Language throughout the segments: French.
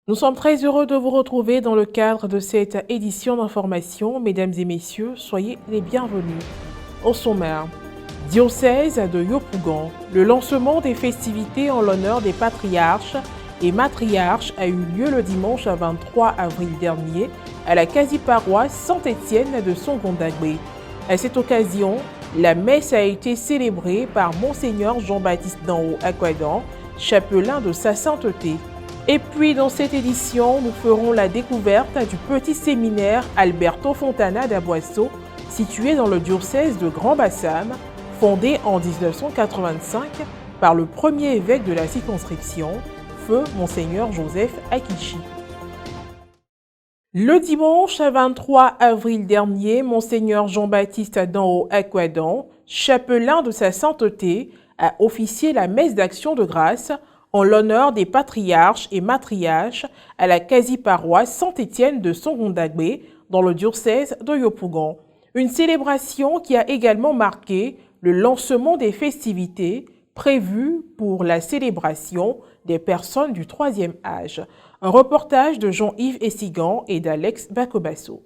Nous sommes très heureux de vous retrouver dans le cadre de cette édition d'information. Mesdames et messieurs, soyez les bienvenus. Au sommaire, diocèse de Yopougon, le lancement des festivités en l'honneur des patriarches et matriarches a eu lieu le dimanche 23 avril dernier à la quasi-paroisse Saint-Étienne de Songondagbe. À cette occasion, la messe a été célébrée par Monseigneur Jean-Baptiste Danho Akwadan, chapelain de sa sainteté. Et puis dans cette édition, nous ferons la découverte du petit séminaire Alberto Fontana d'Aboisseau, situé dans le diocèse de Grand-Bassam, fondé en 1985 par le premier évêque de la circonscription, feu Monseigneur Joseph Akichi. Le dimanche 23 avril dernier, Monseigneur Jean-Baptiste Danho Akwadan, chapelain de sa sainteté, a officié la messe d'action de grâce en l'honneur des patriarches et matriarches à la quasi-paroisse Saint-Étienne de Songondagbe dans le diocèse de Yopougon. Une célébration qui a également marqué le lancement des festivités prévues pour la célébration des personnes du troisième âge. Un reportage de Jean-Yves Essigan et d'Alex Bacobasso.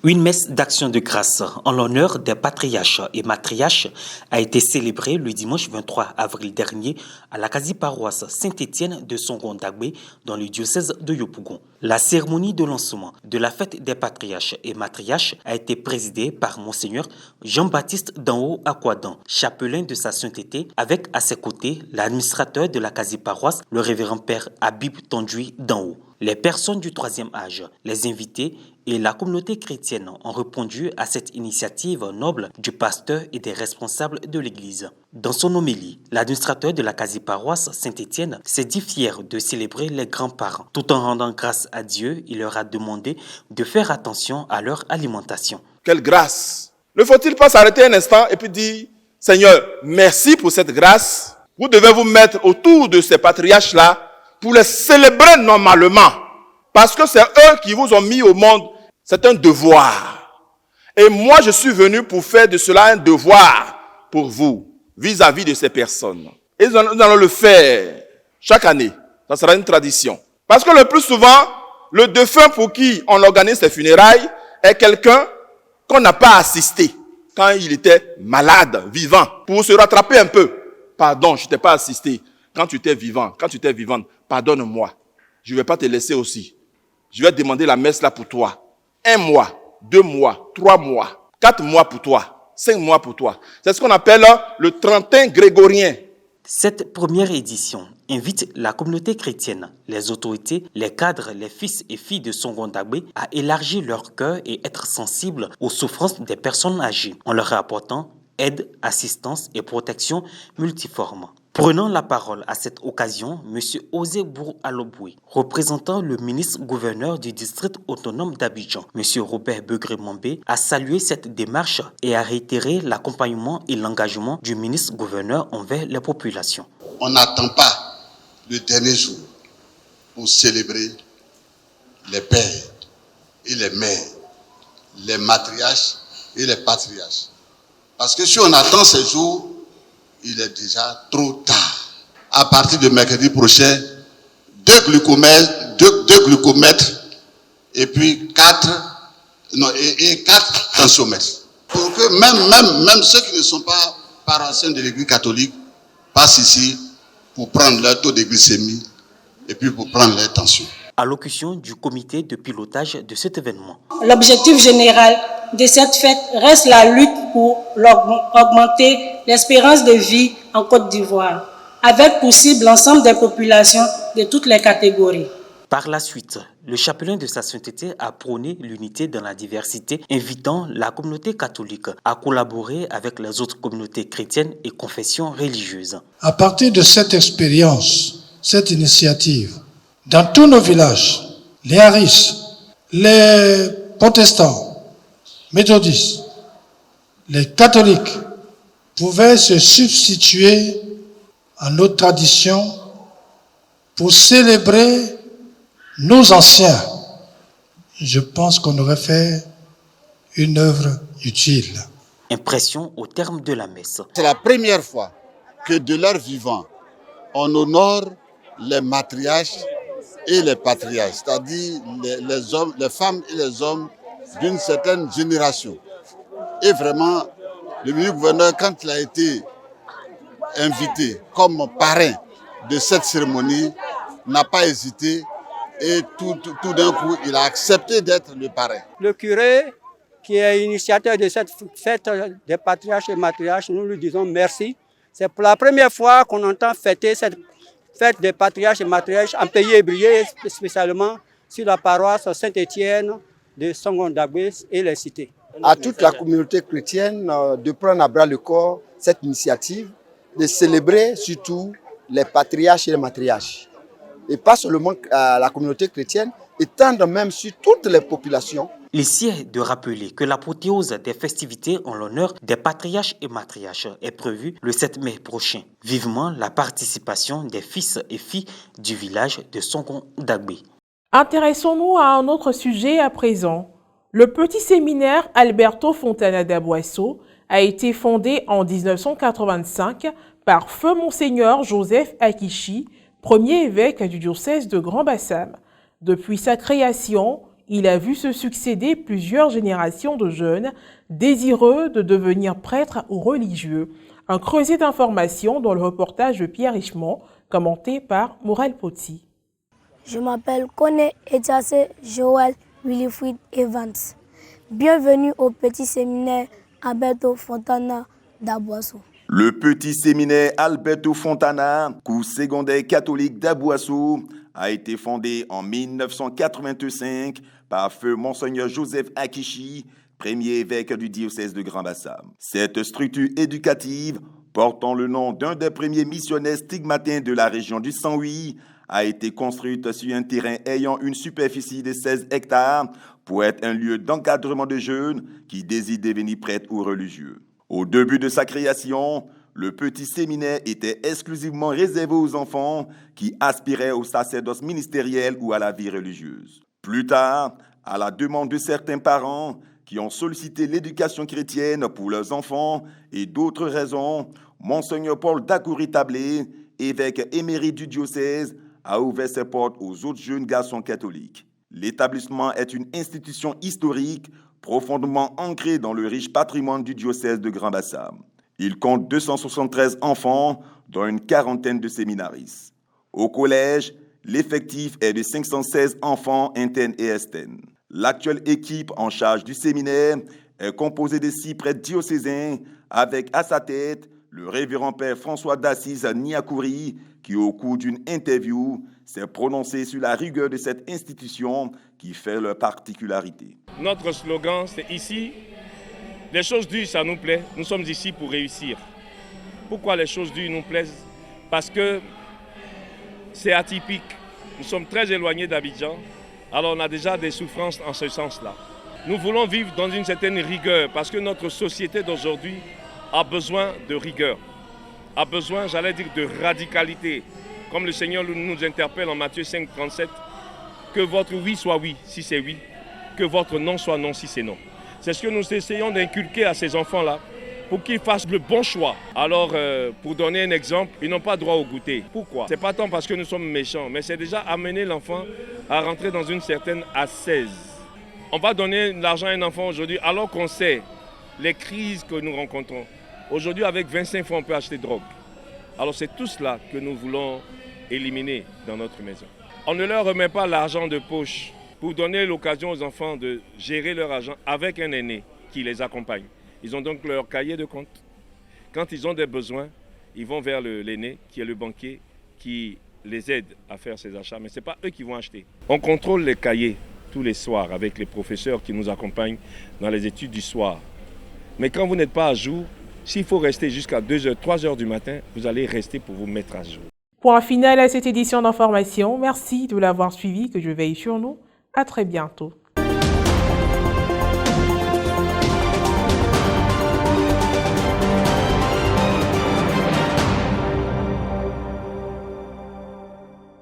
Une messe d'action de grâce en l'honneur des patriarches et matriarches a été célébrée le dimanche 23 avril dernier à la quasi-paroisse Saint-Étienne de Songondagbe dans le diocèse de Yopougon. La cérémonie de lancement de la fête des patriarches et matriarches a été présidée par Monseigneur Jean-Baptiste Danho Akwadan, chapelain de sa sainteté, avec à ses côtés l'administrateur de la quasi-paroisse, le révérend père Habib Tondjoui Danho. Les personnes du troisième âge, les invités et la communauté chrétienne ont répondu à cette initiative noble du pasteur et des responsables de l'Église. Dans son homélie, l'administrateur de la quasi-paroisse Saint-Étienne s'est dit fier de célébrer les grands-parents. Tout en rendant grâce à Dieu, il leur a demandé de faire attention à leur alimentation. Quelle grâce! Ne faut-il pas s'arrêter un instant et puis dire, Seigneur, merci pour cette grâce. Vous devez vous mettre autour de ces patriarches-là pour les célébrer normalement. Parce que c'est eux qui vous ont mis au monde. C'est un devoir. Et moi, je suis venu pour faire de cela un devoir pour vous, vis-à-vis de ces personnes. Et nous allons le faire chaque année. Ça sera une tradition. Parce que le plus souvent, le défunt pour qui on organise ces funérailles est quelqu'un qu'on n'a pas assisté quand il était malade, vivant. Pour se rattraper un peu. Pardon, je ne t'ai pas assisté. Quand tu étais vivant, quand tu étais vivante, pardonne-moi. Je ne vais pas te laisser aussi. Je vais demander la messe là pour toi. 1 mois, 2 mois, 3 mois, 4 mois pour toi, 5 mois pour toi. C'est ce qu'on appelle le 31 grégorien. Cette première édition invite la communauté chrétienne, les autorités, les cadres, les fils et filles de Songondagbe à élargir leur cœur et être sensibles aux souffrances des personnes âgées en leur apportant aide, assistance et protection multiformes. Prenant la parole à cette occasion, M. Osé Bour Aloboué, représentant le ministre-gouverneur du district autonome d'Abidjan, M. Robert Begré-Mambé, a salué cette démarche et a réitéré l'accompagnement et l'engagement du ministre-gouverneur envers les populations. On n'attend pas le dernier jour pour célébrer les pères et les mères, les matriarches et les patriarches. Parce que si on attend ces jours, il est déjà trop tard. À partir de mercredi prochain, 2 glucomètres et puis 4 tensiomètres. Pour que même ceux qui ne sont pas paroissiens de l'église catholique passent ici pour prendre leur taux de glycémie et puis pour prendre leur tension. Allocution du comité de pilotage de cet événement. L'objectif général de cette fête reste la lutte pour augmenter l'espérance de vie en Côte d'Ivoire, avec pour cible l'ensemble des populations de toutes les catégories. Par la suite, le chapelain de sa sainteté a prôné l'unité dans la diversité, invitant la communauté catholique à collaborer avec les autres communautés chrétiennes et confessions religieuses. À partir de cette expérience, cette initiative, dans tous nos villages, les Haris, les protestants, méthodistes, les catholiques pouvaient se substituer à nos traditions pour célébrer nos anciens. Je pense qu'on aurait fait une œuvre utile. Impression au terme de la messe. C'est la première fois que de leur vivant, on honore les matriarches et les patriarches, c'est-à-dire les hommes, les femmes et les hommes d'une certaine génération. Et vraiment, le ministre gouverneur, quand il a été invité comme parrain de cette cérémonie, n'a pas hésité et tout d'un coup, il a accepté d'être le parrain. Le curé, qui est initiateur de cette fête des patriarches et matriarches, nous lui disons merci. C'est pour la première fois qu'on entend fêter cette fête des patriarches et matriarches en pays hébreu, spécialement sur la paroisse Saint-Étienne de Songon-Dagbé et les cités. À toute la communauté chrétienne de prendre à bras le corps cette initiative, de célébrer surtout les patriarches et les matriarches. Et pas seulement à la communauté chrétienne, étendre même sur toutes les populations. Ici est de rappeler que l'apothéose des festivités en l'honneur des patriarches et matriarches est prévue le 7 mai prochain. Vivement la participation des fils et filles du village de Songon-Dagbé. Intéressons-nous à un autre sujet à présent. Le petit séminaire Alberto Fontana d'Aboisseau a été fondé en 1985 par Feu Monseigneur Joseph Akichi, premier évêque du diocèse de Grand-Bassam. Depuis sa création, il a vu se succéder plusieurs générations de jeunes désireux de devenir prêtres ou religieux. Un creuset d'informations dans le reportage de Pierre Richemont, commenté par Morel Poti. Je m'appelle Kone Etiasse Joël Wilfried Evans. Bienvenue au petit séminaire Alberto Fontana d'Aboisseau. Le petit séminaire Alberto Fontana, cours secondaire catholique d'Aboisseau, a été fondé en 1985 par Feu Monseigneur Joseph Akichi, premier évêque du diocèse de Grand-Bassam. Cette structure éducative, portant le nom d'un des premiers missionnaires stigmatins de la région du Saint-Louis, a été construite sur un terrain ayant une superficie de 16 hectares pour être un lieu d'encadrement de jeunes qui désirent devenir prêtres ou religieux. Au début de sa création, le petit séminaire était exclusivement réservé aux enfants qui aspiraient au sacerdoce ministériel ou à la vie religieuse. Plus tard, à la demande de certains parents qui ont sollicité l'éducation chrétienne pour leurs enfants et d'autres raisons, Monseigneur Paul Dacoury-Tablé, évêque émérite du diocèse, a ouvert ses portes aux autres jeunes garçons catholiques. L'établissement est une institution historique profondément ancrée dans le riche patrimoine du diocèse de Grand-Bassam. Il compte 273 enfants, dont une quarantaine de séminaristes. Au collège, l'effectif est de 516 enfants internes et externes. L'actuelle équipe en charge du séminaire est composée de 6 prêtres diocésains, avec à sa tête le révérend père François d'Assise Niakouri, qui au cours d'une interview s'est prononcé sur la rigueur de cette institution qui fait leur particularité. Notre slogan, c'est ici, les choses dures, ça nous plaît. Nous sommes ici pour réussir. Pourquoi les choses dures nous plaisent? Parce que c'est atypique. Nous sommes très éloignés d'Abidjan, alors on a déjà des souffrances en ce sens-là. Nous voulons vivre dans une certaine rigueur parce que notre société d'aujourd'hui a besoin de rigueur, a besoin, j'allais dire, de radicalité. Comme le Seigneur nous interpelle en Matthieu 5, 37, que votre oui soit oui, si c'est oui, que votre non soit non, si c'est non. C'est ce que nous essayons d'inculquer à ces enfants-là, pour qu'ils fassent le bon choix. Alors, pour donner un exemple, ils n'ont pas droit au goûter. Pourquoi? Ce n'est pas tant parce que nous sommes méchants, mais c'est déjà amener l'enfant à rentrer dans une certaine ascèse. On va donner de l'argent à un enfant aujourd'hui, alors qu'on sait les crises que nous rencontrons. Aujourd'hui, avec 25 francs, on peut acheter drogue. Alors c'est tout cela que nous voulons éliminer dans notre maison. On ne leur remet pas l'argent de poche pour donner l'occasion aux enfants de gérer leur argent avec un aîné qui les accompagne. Ils ont donc leur cahier de compte. Quand ils ont des besoins, ils vont vers l'aîné qui est le banquier qui les aide à faire ces achats. Mais ce n'est pas eux qui vont acheter. On contrôle les cahiers tous les soirs avec les professeurs qui nous accompagnent dans les études du soir. Mais quand vous n'êtes pas à jour, s'il faut rester jusqu'à 2h, 3h du matin, vous allez rester pour vous mettre à jour. Point final à cette édition d'information. Merci de l'avoir suivi, que je veille sur nous. À très bientôt.